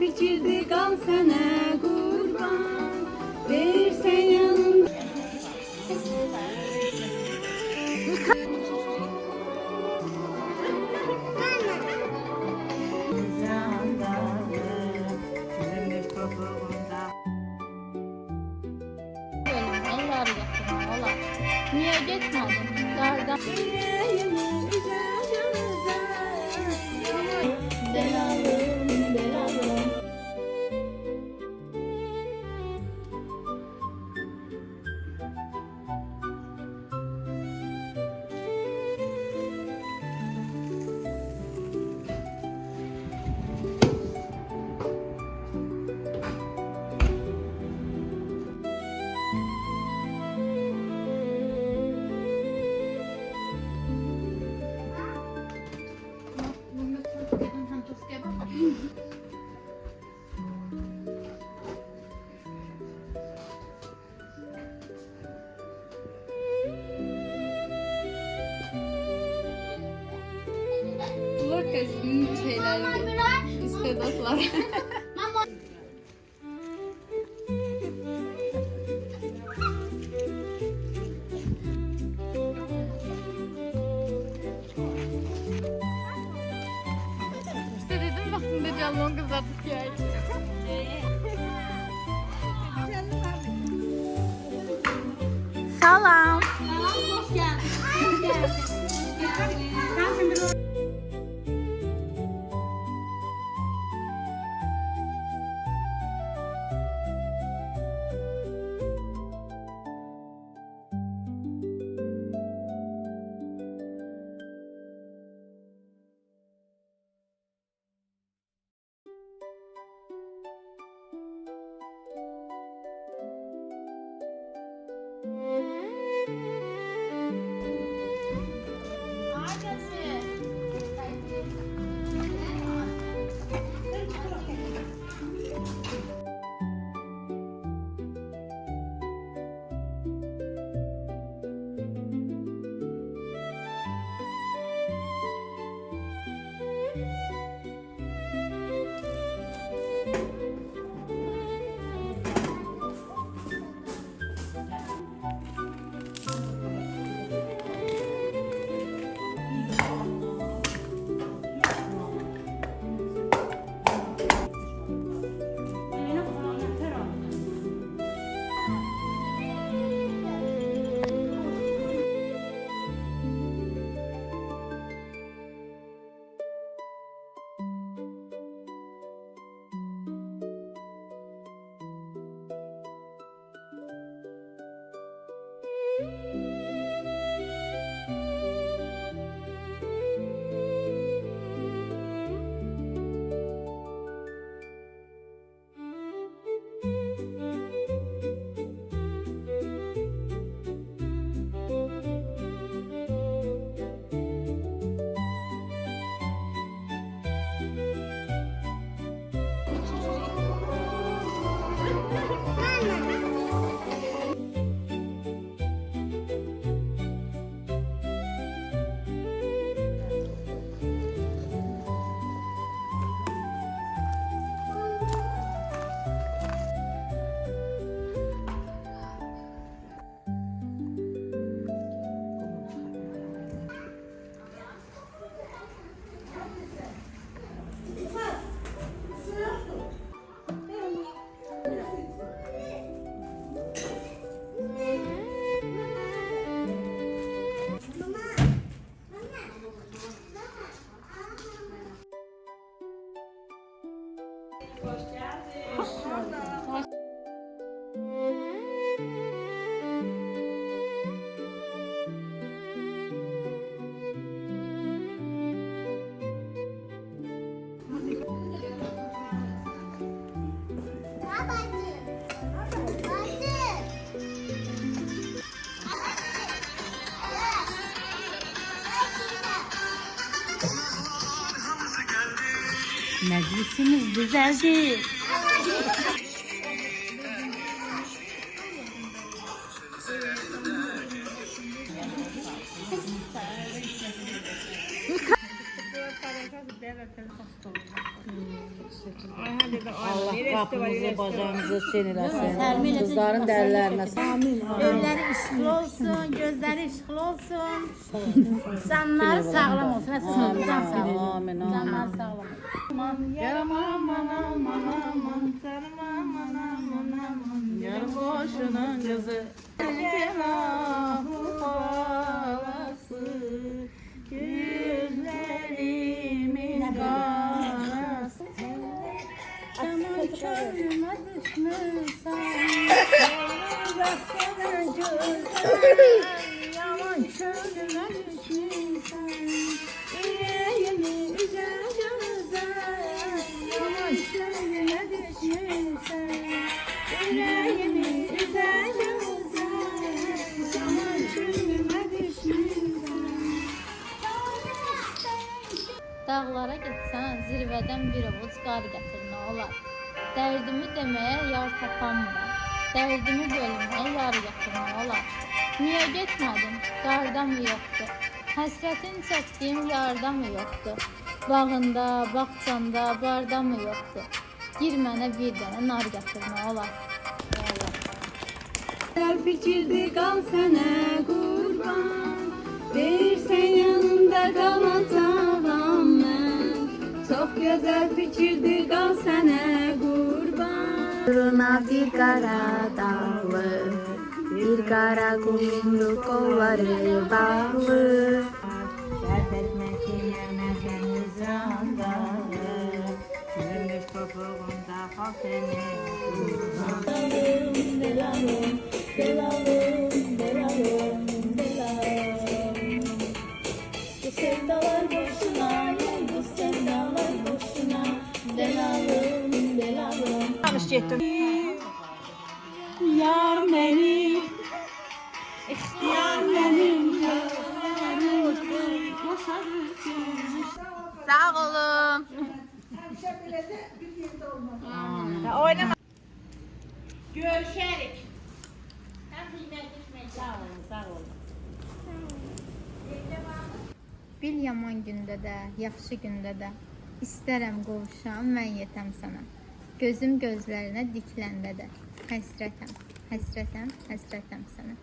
biçildi gal sene kurban. Verirsen yanında. Allah rızasına valla. Niye geçmedin? Gardan. Delalım, delalım. Bakın şeyler, istedatlar. İşte dedim vaktinde canlı kızartıp geldi. Salam. Hoş geldin. Hoş geldin. Sen şimdi Meclisimiz düzeldi. Allah kapımızı bacağımızı sen eləsin. Kızların dərlərinə Evləri işıqlı olsun, gözləri işıqlı olsun. Canları sağlam olsun. Can sağlam. Amin, Canlar sağlam olsun. Yarım aman aman aman canım aman aman aman yarım boşunun kızı Cenab-ı balası gözlerimin karası Aman çölüme düşmüşsen, baksana gözler. Yaman çölüme düşmüşsen, yüreğimi üzer gözler. Yaman çölüme düşmüşsen, yüreğimi üzer gözler. Yaman çölüme düşmüşsen. Dağlara getsən, zirvədən bir ovuc qar gətir, nə olar? Dərdimi deməyə yar tapanmıram. Dərdimi bölməyə yar gətir, nə olar? Niyə getmədin? Qarda mı yoxdur? Həsrətin çəkdiyim yarda mı yoxdur? Bağında, bağçanda, barda mı yoxdur? Gir mənə bir dənə nar gətir, nə olar? Güzel fikirdi kal sana kurban. Değilsen yanında kalacağım ben. Çok güzel fikirdi kal sana kurban. Duruna bir kara dağlı, bir kara kumru kolları bağlı. Şerbetmesi yemeden yüzündalı Gümüş topuğunda hakemi Belalım, belalım, belalım, belalım. Bu sevdalar boşuna, bu sevdalar boşuna. Belalım, belalım. Yanlış getdim Yar benim, yar benim, Sağ olun. Oynama Bil yaman gündə də, yaxşı gündə də İstərəm qovuşam, mən yetəm sana. Gözüm gözlərinə dikləndə də Həsrətəm, həsrətəm, həsrətəm sənə.